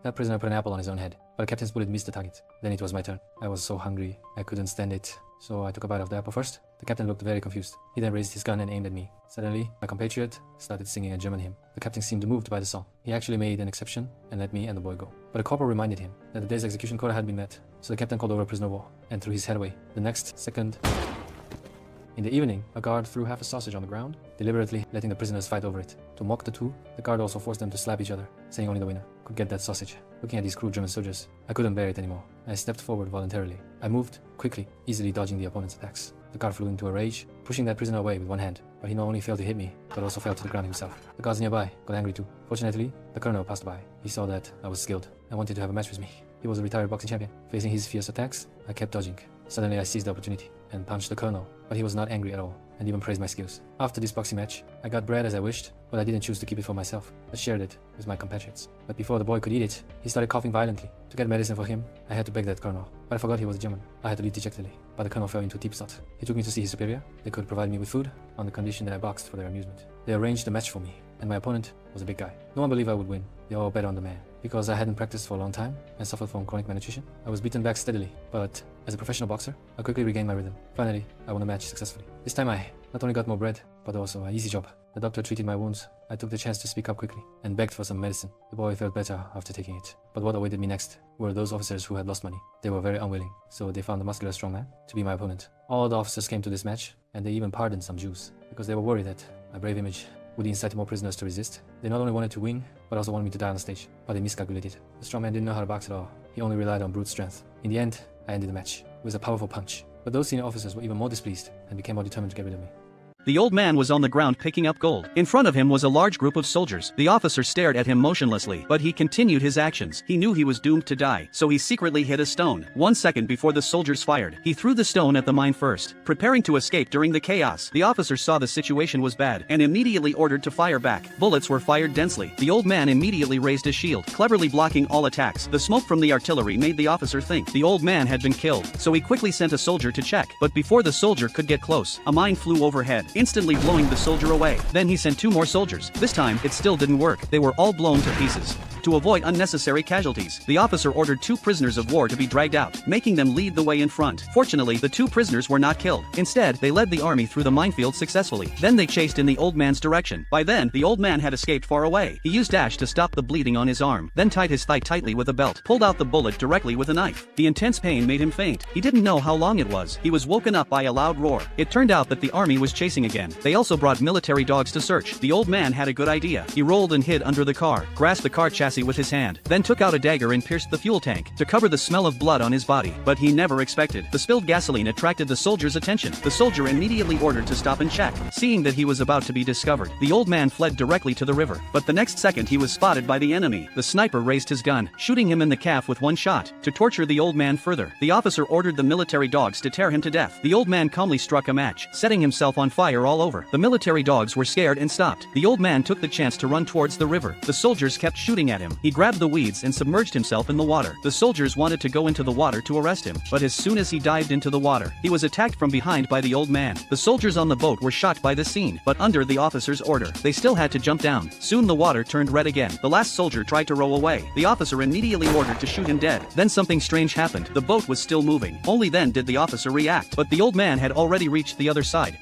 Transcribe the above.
That prisoner put an apple on his own head, but the captain's bullet missed the target. Then it was my turn. I was so hungry, I couldn't stand it. So I took a bite of the apple first. The captain looked very confused. He then raised his gun and aimed at me. Suddenly, my compatriot started singing a German hymn. The captain seemed moved by the song. He actually made an exception and let me and the boy go. But the corporal reminded him that the day's execution quota had been met. So the captain called over a prisoner of war and threw his head away. The next second... In the evening, a guard threw half a sausage on the ground, deliberately letting the prisoners fight over it. To mock the two, the guard also forced them to slap each other, saying only the winner could get that sausage. Looking at these cruel German soldiers, I couldn't bear it anymore. I stepped forward voluntarily. I moved quickly, easily dodging the opponent's attacks. The guard flew into a rage, pushing that prisoner away with one hand, but he not only failed to hit me, but also fell to the ground himself. The guards nearby got angry too. Fortunately, the colonel passed by. He saw that I was skilled and wanted to have a match with me. He was a retired boxing champion. Facing his fierce attacks, I kept dodging. Suddenly I seized the opportunity and punched the colonel, but he was not angry at all and even praised my skills. After this boxing match, I got bread as I wished, but I didn't choose to keep it for myself. I shared it with my compatriots. But before the boy could eat it, he started coughing violently. To get medicine for him, I had to beg that colonel, but I forgot he was a German. I had to leave dejectedly, but the colonel fell into deep thought. He took me to see his superior. They could provide me with food on the condition that I boxed for their amusement. They arranged a match for me, and my opponent was a big guy. No one believed I would win. They all bet on the man. Because I hadn't practiced for a long time and suffered from chronic malnutrition, I was beaten back steadily, but as a professional boxer, I quickly regained my rhythm. Finally, I won the match successfully. This time I not only got more bread, but also an easy job. The doctor treated my wounds. I took the chance to speak up quickly and begged for some medicine. The boy felt better after taking it. But what awaited me next were those officers who had lost money. They were very unwilling, so they found a muscular strong man to be my opponent. All the officers came to this match, and they even pardoned some Jews, because they were worried that my brave image would incite more prisoners to resist. They not only wanted to win, but also wanted me to die on the stage. But they miscalculated. The strong man didn't know how to box at all. He only relied on brute strength. In the end, I ended the match with a powerful punch. But those senior officers were even more displeased and became more determined to get rid of me. The old man was on the ground picking up gold. In front of him was a large group of soldiers. The officer stared at him motionlessly, but he continued his actions. He knew he was doomed to die, so he secretly hid a stone. 1 second before the soldiers fired, he threw the stone at the mine first, preparing to escape during the chaos. The officer saw the situation was bad and immediately ordered to fire back. Bullets were fired densely. The old man immediately raised a shield, cleverly blocking all attacks. The smoke from the artillery made the officer think the old man had been killed, so he quickly sent a soldier to check. But before the soldier could get close, a mine flew overhead, instantly blowing the soldier away. Then he sent 2 more soldiers. This time, it still didn't work. They were all blown to pieces. To avoid unnecessary casualties, the officer ordered 2 prisoners of war to be dragged out, making them lead the way in front. Fortunately, the 2 prisoners were not killed. Instead, they led the army through the minefield successfully. Then they chased in the old man's direction. By then, the old man had escaped far away. He used ash to stop the bleeding on his arm, then tied his thigh tightly with a belt, pulled out the bullet directly with a knife. The intense pain made him faint. He didn't know how long it was. He was woken up by a loud roar. It turned out that the army was chasing again. They also brought military dogs to search. The old man had a good idea. He rolled and hid under the car, grasped the car chassis with his hand, then took out a dagger and pierced the fuel tank to cover the smell of blood on his body. But he never expected. The spilled gasoline attracted the soldier's attention. The soldier immediately ordered to stop and check. Seeing that he was about to be discovered, the old man fled directly to the river. But the next second he was spotted by the enemy. The sniper raised his gun, shooting him in the calf with 1 shot. To torture the old man further, the officer ordered the military dogs to tear him to death. The old man calmly struck a match, setting himself on fire all over. The military dogs were scared and stopped. The old man took the chance to run towards the river. The soldiers kept shooting at him. He grabbed the weeds and submerged himself in the water. The soldiers wanted to go into the water to arrest him, but as soon as he dived into the water, he was attacked from behind by the old man. The soldiers on the boat were shocked by this scene, but under the officer's order, they still had to jump down. Soon the water turned red again. The last soldier tried to row away. The officer immediately ordered to shoot him dead. Then something strange happened. The boat was still moving. Only then did the officer react, but the old man had already reached the other side.